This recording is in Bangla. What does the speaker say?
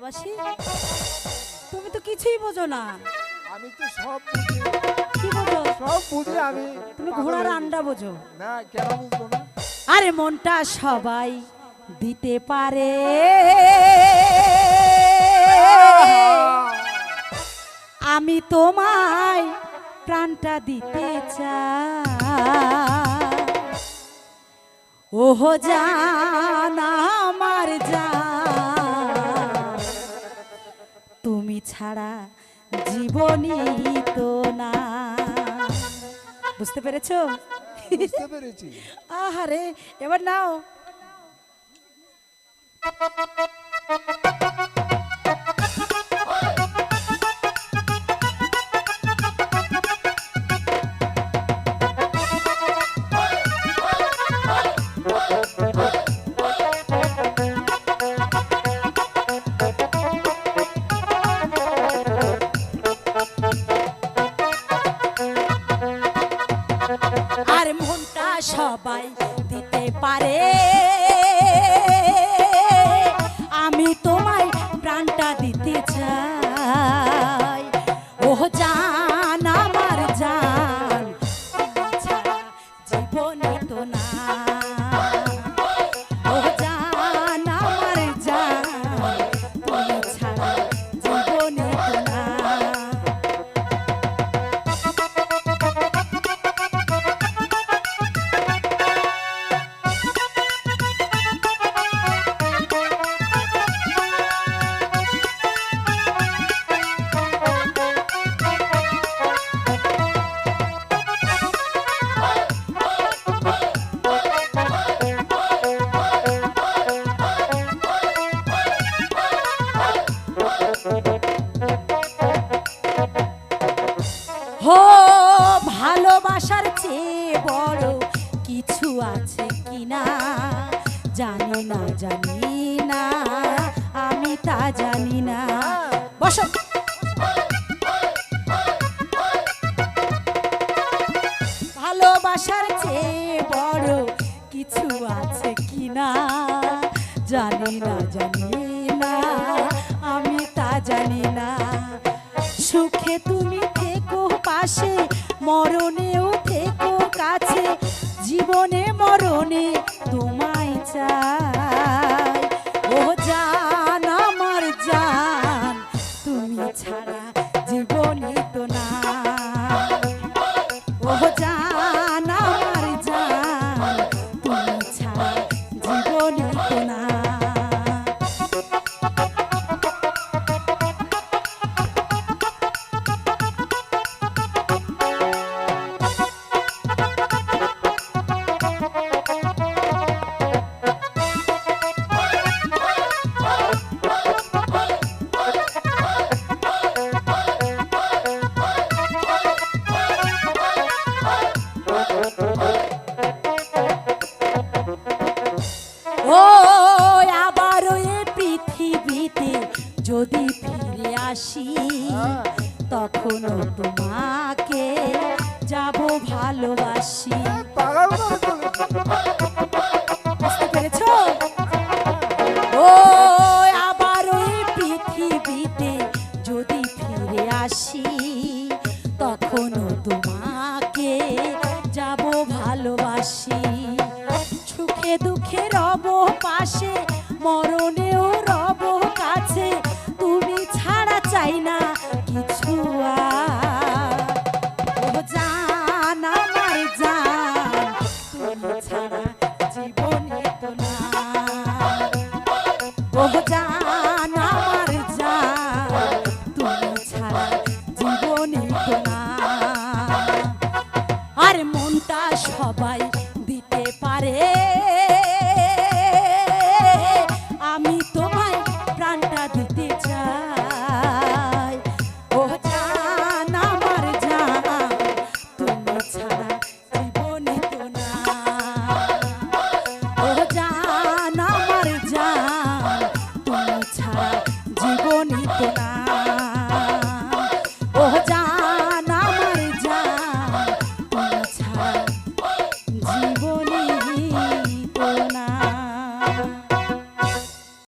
ভালোবাসি? তুমি তো কিছুই বোঝো না। আমি তো সব বুঝি। কি বোঝো? সব বুঝি আমি। তুমি ঘোড়ার আন্ডা বোঝো না, কেন বুঝবো না? আরে মনটা সবাই দিতে পারে, আমি তোমায় প্রাণটা দিতে চাই। ওহো জান আমার জান, তুমি ছাড়া জীবনই তো না। বুঝতে পেরেছো? বুঝতে পেরেছি। আহারে এবার নাও। আর মনটা সবাই দিতে পারে, আমি তোমায় প্রাণটা দিতে চাই। ও জান আমার জান, তুমি ছাড়া জীবনই তো না। ও জান আমার জান, তুমি ছাড়া জীবনই তো না। হো ভালোবাসার চেয়ে বড় কিছু আছে কিনা জানি না, জানি না, আমি তা জানি না। বসো। ভালোবাসার চেয়ে বড় কিছু আছে কিনা জানি না, জানি না, আমি তা জানি না। সুখে তুমি থেকো পাশে, মরণেও থেকো কাছে, জীবনে মরণে তোমায় চাই। ও জান আমার জান, তুমি ছাড়া জীবনে তো না। ও জান আমার জান, তুমি ছাড়া জীবনে তো না। ও আবার এ পৃথিবীতে যদি ফিরে আসি, তখনও তোমাকে যাব ভালোবাসি। পাগল করে চলেছি। বুঝতে পেরেছো? ও আবার ওই পৃথিবীতে যদি ফিরে আসি, তখনও তোমাকে যাব ভালোবাসি। সুখে দুঃখে রব পাশে, মরণেও রব কাছে, তুমি ছাড়া চাই না কিছু আর। ও জান আমার জান, তুমি ছাড়া জীবনে তো না। ও জান